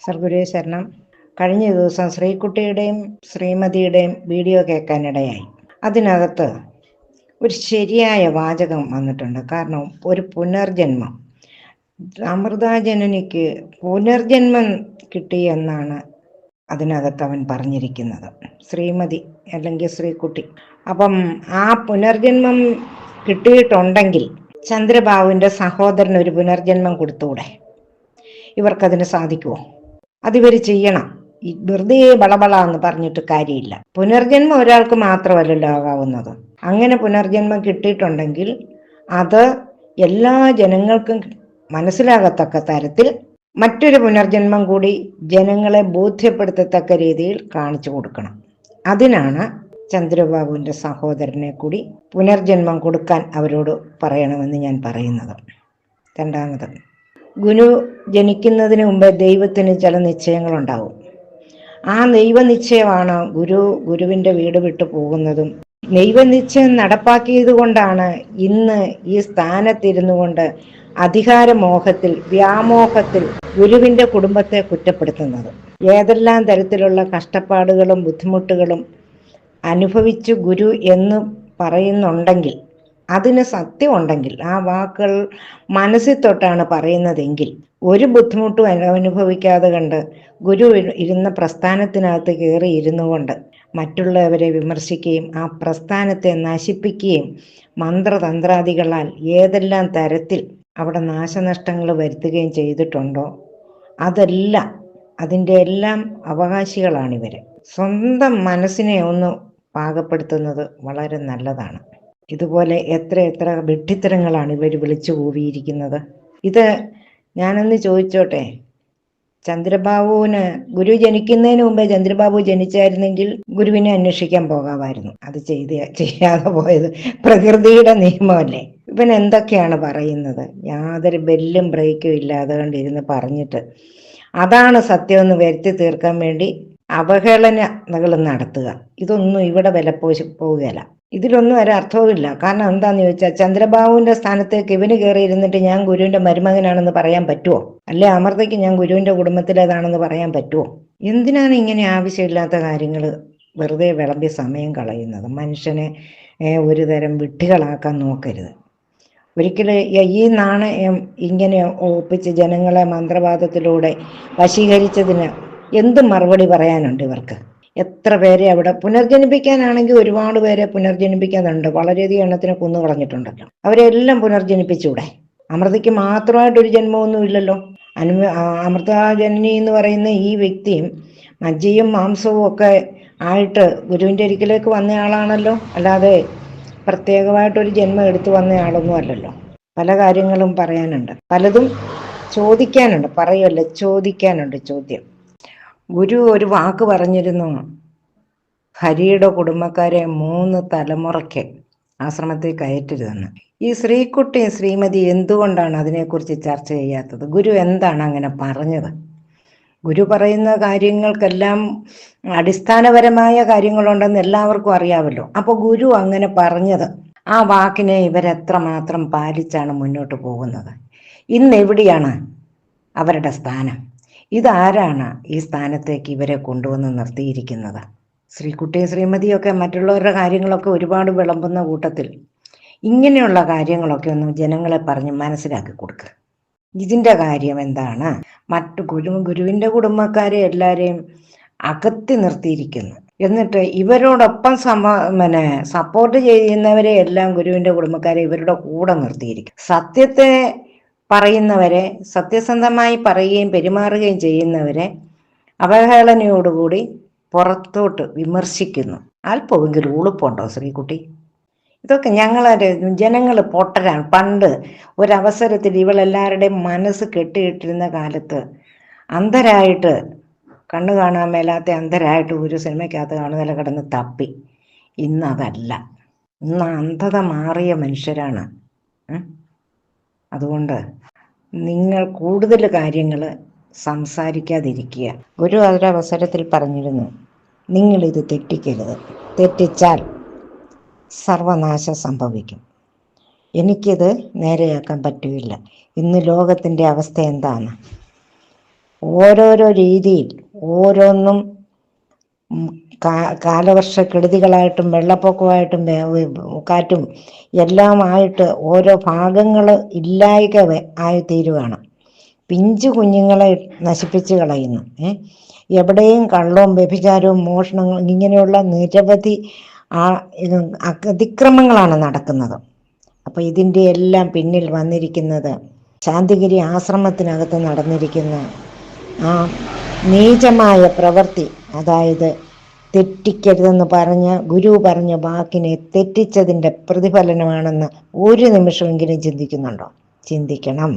സർഗുരുവേ ശരണം. കഴിഞ്ഞ ദിവസം ശ്രീകുട്ടിയുടെയും ശ്രീമതിയുടെയും വീഡിയോ കേൾക്കാനിടയായി. അതിനകത്ത് ഒരു ശരിയായ വാചകം വന്നിട്ടുണ്ട്. കാരണം ഒരു പുനർജന്മം, അമൃതാജനനിക്ക് പുനർജന്മം കിട്ടി എന്നാണ് അതിനകത്ത് അവൻ പറഞ്ഞിരിക്കുന്നത്. ശ്രീമതി അല്ലെങ്കിൽ ശ്രീകുട്ടി. അപ്പം ആ പുനർജന്മം കിട്ടിയിട്ടുണ്ടെങ്കിൽ ചന്ദ്രബാബുവിൻ്റെ സഹോദരന് ഒരു പുനർജന്മം കൊടുത്തൂടെ? ഇവർക്കതിന് സാധിക്കുമോ? അതിവർ ചെയ്യണം. വെറുതെ ബളബള എന്ന് പറഞ്ഞിട്ട് കാര്യമില്ല. പുനർജന്മം ഒരാൾക്ക് മാത്രമല്ലല്ലോ ആകാവുന്നത്. അങ്ങനെ പുനർജന്മം കിട്ടിയിട്ടുണ്ടെങ്കിൽ അത് എല്ലാ ജനങ്ങൾക്കും മനസ്സിലാകത്തക്ക തരത്തിൽ മറ്റൊരു പുനർജന്മം കൂടി ജനങ്ങളെ ബോധ്യപ്പെടുത്തത്തക്ക രീതിയിൽ കാണിച്ചു കൊടുക്കണം. അതിനാണ് ചന്ദ്രബാബുവിൻ്റെ സഹോദരനെ കൂടി പുനർജന്മം കൊടുക്കാൻ അവരോട് പറയണമെന്ന് ഞാൻ പറയുന്നത്. രണ്ടാമത്, ഗുരു ജനിക്കുന്നതിന് മുമ്പേ ദൈവത്തിന് ചില നിശ്ചയങ്ങളുണ്ടാവും. ആ ദൈവനിശ്ചയമാണ് ഗുരുവിൻ്റെ വീട് വിട്ടു പോകുന്നതും. ദൈവനിശ്ചയം നടപ്പാക്കിയത് കൊണ്ടാണ് ഇന്ന് ഈ സ്ഥാനത്തിരുന്നു കൊണ്ട് അധികാരമോഹത്തിൽ, വ്യാമോഹത്തിൽ ഗുരുവിൻ്റെ കുടുംബത്തെ കുറ്റപ്പെടുത്തുന്നത്. ഏതെല്ലാം തരത്തിലുള്ള കഷ്ടപ്പാടുകളും ബുദ്ധിമുട്ടുകളും അനുഭവിച്ചു ഗുരു എന്ന് പറയുന്നുണ്ടെങ്കിൽ, അതിന് സത്യമുണ്ടെങ്കിൽ, ആ വാക്കുകൾ മനസ്സിൽ തൊട്ടാണ് പറയുന്നതെങ്കിൽ, ഒരു ബുദ്ധിമുട്ടും അനുഭവിക്കാതെ കണ്ട് ഗുരു ഇരുന്ന പ്രസ്ഥാനത്തിനകത്ത് കയറി ഇരുന്നു കൊണ്ട് മറ്റുള്ളവരെ വിമർശിക്കുകയും ആ പ്രസ്ഥാനത്തെ നശിപ്പിക്കുകയും മന്ത്രതന്ത്രാദികളാൽ ഏതെല്ലാം തരത്തിൽ അവിടെ നാശനഷ്ടങ്ങൾ വരുത്തുകയും ചെയ്തിട്ടുണ്ടോ, അതിൻ്റെ എല്ലാം അവകാശികളാണിവർ. സ്വന്തം മനസ്സിനെ ഒന്ന് പാകപ്പെടുത്തുന്നത് വളരെ നല്ലതാണ്. ഇതുപോലെ എത്ര വിഡ്ഢിത്തരങ്ങളാണ് ഇവർ വിളിച്ചു കൂവിയിരിക്കുന്നത്. ഇത് ഞാനൊന്ന് ചോദിച്ചോട്ടെ, ചന്ദ്രബാബുവിന് ഗുരു ജനിക്കുന്നതിന് മുമ്പേ ചന്ദ്രബാബു ജനിച്ചായിരുന്നെങ്കിൽ ഗുരുവിനെ അന്വേഷിക്കാൻ പോകാമായിരുന്നു. അത് ചെയ്യാതെ പോയത് പ്രകൃതിയുടെ നിയമമല്ലേ? ഇവൻ എന്തൊക്കെയാണ് പറയുന്നത്? യാതൊരു ബെല്ലും ബ്രേക്കും ഇല്ലാതെ കണ്ടിരുന്ന് പറഞ്ഞിട്ട് അതാണ് സത്യമെന്ന് വരുത്തി തീർക്കാൻ വേണ്ടി അവഹേളനകൾ നടത്തുക. ഇതൊന്നും ഇവിടെ പോവുകയല്ല. ഇതിലൊന്നും ഒരർത്ഥവുമില്ല. കാരണം എന്താന്ന് ചോദിച്ചാൽ, ചന്ദ്രബാബുവിന്റെ സ്ഥാനത്തേക്ക് ഇവന് കയറി ഇരുന്നിട്ട് ഞാൻ ഗുരുവിന്റെ മരുമകനാണെന്ന് പറയാൻ പറ്റുമോ? അല്ലെ അമൃതയ്ക്ക് ഞാൻ ഗുരുവിന്റെ കുടുംബത്തിലേതാണെന്ന് പറയാൻ പറ്റുമോ? എന്തിനാണ് ഇങ്ങനെ ആവശ്യമില്ലാത്ത കാര്യങ്ങൾ വെറുതെ വിളമ്പി സമയം കളയുന്നത്? മനുഷ്യനെ ഒരു തരം വിഡ്ഢികളാക്കാൻ നോക്കരുത്. ഒരിക്കലും ഈ നാണയം ഇങ്ങനെ ഒപ്പിച്ച് ജനങ്ങളെ മന്ത്രവാദത്തിലൂടെ വശീകരിച്ചതിന് എന്ത് മറുപടി പറയാനുണ്ട് ഇവർക്ക്? എത്ര പേരെ അവിടെ പുനർജനിപ്പിക്കാനാണെങ്കിൽ ഒരുപാട് പേരെ പുനർജനിപ്പിക്കാനുണ്ട്. വളരെയധികം എണ്ണത്തിനെ കൊന്നു കളഞ്ഞിട്ടുണ്ടല്ലോ. അവരെല്ലാം പുനർജനിപ്പിച്ചൂടെ? അമൃതയ്ക്ക് മാത്രമായിട്ടൊരു ജന്മമൊന്നും ഇല്ലല്ലോ. അമൃതാജനനി എന്ന് പറയുന്ന ഈ വ്യക്തിയും മജ്ജയും മാംസവും ഒക്കെ ആയിട്ട് ഗുരുവിൻ്റെ ഒരിക്കലേക്ക് വന്ന ആളാണല്ലോ. അല്ലാതെ പ്രത്യേകമായിട്ടൊരു ജന്മം എടുത്തു വന്ന ആളൊന്നും അല്ലല്ലോ. പല കാര്യങ്ങളും പറയാനുണ്ട്, പലതും ചോദിക്കാനുണ്ട്. പറയുമല്ല, ചോദിക്കാനുണ്ട് ചോദ്യം. ഗുരു ഒരു വാക്ക് പറഞ്ഞിരുന്നു, ഹരിയുടെ കുടുംബക്കാരെ 3 തലമുറയ്ക്ക് ആശ്രമത്തിൽ കയറ്റരുതെന്ന്. ഈ ശ്രീകുട്ടിയും ശ്രീമതി എന്തുകൊണ്ടാണ് അതിനെക്കുറിച്ച് ചർച്ച ചെയ്യാത്തത്? ഗുരു എന്താണ് അങ്ങനെ പറഞ്ഞത്? ഗുരു പറയുന്ന കാര്യങ്ങൾക്കെല്ലാം അടിസ്ഥാനപരമായ കാര്യങ്ങളുണ്ടെന്ന് എല്ലാവർക്കും അറിയാമല്ലോ. അപ്പോൾ ഗുരു അങ്ങനെ പറഞ്ഞത്, ആ വാക്കിനെ ഇവരെത്രമാത്രം പാലിച്ചാണ് മുന്നോട്ട് പോകുന്നത്? ഇന്ന് എവിടെയാണ് അവരുടെ സ്ഥാനം? ഇതാരാണ് ഈ സ്ഥാനത്തേക്ക് ഇവരെ കൊണ്ടുവന്ന് നിർത്തിയിരിക്കുന്നത്? ശ്രീകുട്ടിയും ശ്രീമതിയൊക്കെ മറ്റുള്ളവരുടെ കാര്യങ്ങളൊക്കെ ഒരുപാട് വിളമ്പുന്ന കൂട്ടത്തിൽ ഇങ്ങനെയുള്ള കാര്യങ്ങളൊക്കെ ഒന്ന് ജനങ്ങളെ പറഞ്ഞ് മനസ്സിലാക്കി കൊടുക്കുക. ഇതിൻ്റെ കാര്യം എന്താണ്? ഗുരുവിൻ്റെ കുടുംബക്കാരെ എല്ലാവരെയും അകത്തി നിർത്തിയിരിക്കുന്നു. എന്നിട്ട് ഇവരോടൊപ്പം സപ്പോർട്ട് ചെയ്യുന്നവരെ എല്ലാം ഗുരുവിൻ്റെ കുടുംബക്കാരെ ഇവരുടെ കൂടെ നിർത്തിയിരിക്കും. സത്യത്തെ പറയുന്നവരെ, സത്യസന്ധമായി പറയുകയും പെരുമാറുകയും ചെയ്യുന്നവരെ അവഹേളനയോടുകൂടി പുറത്തോട്ട് വിമർശിക്കുന്നു. അല്പമെങ്കിലും ഉളുപ്പുണ്ടോ ശ്രീകുട്ടി? ഇതൊക്കെ ജനങ്ങൾ പൊട്ടരാണ്. പണ്ട് ഒരവസരത്തിൽ ഇവളെല്ലാവരുടെയും മനസ്സ് കെട്ടിയിട്ടിരുന്ന കാലത്ത് അന്ധരായിട്ട്, കണ്ണു കാണാൻ മേലാത്ത അന്ധരായിട്ട് ഒരു സിനിമയ്ക്കകത്ത് കാണുന്നതിൽ കിടന്ന് തപ്പി. ഇന്ന് അതല്ല. ഇന്ന് അന്ധത മാറിയ മനുഷ്യരാണ്. അതുകൊണ്ട് നിങ്ങൾ കൂടുതൽ കാര്യങ്ങൾ സംസാരിക്കാതിരിക്കുക. ഗുരു ഒരവസരത്തിൽ പറഞ്ഞിരുന്നു, നിങ്ങളിത് തെറ്റിക്കരുത്. തെറ്റിച്ചാൽ സർവനാശം സംഭവിക്കും. എനിക്കിത് നേരെയാക്കാൻ പറ്റില്ല. ഇന്ന് ലോകത്തിൻ്റെ അവസ്ഥ എന്താണ്? ഓരോരോ രീതിയിൽ ഓരോന്നും കാലവർഷക്കെടുതികളായിട്ടും വെള്ളപ്പൊക്കമായിട്ടും കാറ്റും എല്ലാമായിട്ട് ഓരോ ഭാഗങ്ങൾ ഇല്ലായ്ക ആയിത്തീരുകയാണ്. പിഞ്ചു കുഞ്ഞുങ്ങളെ നശിപ്പിച്ച് കളയുന്നു. എവിടെയും കള്ളവും വ്യഭിചാരവും മോഷണങ്ങളും ഇങ്ങനെയുള്ള നിരവധി അതിക്രമങ്ങളാണ് നടക്കുന്നത്. അപ്പോൾ ഇതിൻ്റെ എല്ലാം പിന്നിൽ വന്നിരിക്കുന്നത് ശാന്തിഗിരി ആശ്രമത്തിനകത്ത് നടന്നിരിക്കുന്ന ആ നീചമായ പ്രവൃത്തി, അതായത് തെറ്റിക്കരുതെന്ന് പറഞ്ഞ ഗുരു പറഞ്ഞ വാക്കിനെ തെറ്റിച്ചതിൻ്റെ പ്രതിഫലനമാണെന്ന് ഒരു നിമിഷമെങ്കിലും ചിന്തിക്കുന്നുണ്ടോ? ചിന്തിക്കണം.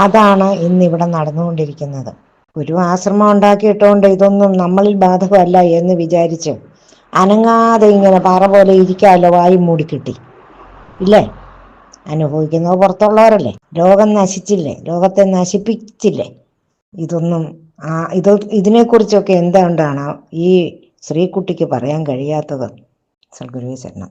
അതാണ് ഇന്നിവിടെ നടന്നുകൊണ്ടിരിക്കുന്നത്. ഒരു ആശ്രമം ഉണ്ടാക്കിയിട്ടുകൊണ്ട് ഇതൊന്നും നമ്മളിൽ ബാധകമല്ല എന്ന് വിചാരിച്ച് അനങ്ങാതെ ഇങ്ങനെ പാറ പോലെ ഇരിക്കാമല്ലോ, വായും മൂടിക്കിട്ടി, ഇല്ലേ? അനുഭവിക്കുന്നത് പുറത്തുള്ളവരല്ലേ. ലോകം നശിച്ചില്ലേ? ലോകത്തെ നശിപ്പിച്ചില്ലേ? ഇതൊന്നും ഇതിനെക്കുറിച്ചൊക്കെ എന്തുകൊണ്ടാണ് ഈ ശ്രീകുട്ടിക്ക് പറയാൻ കഴിയാത്തത്? സദ്ഗുരുവേ ശരണം.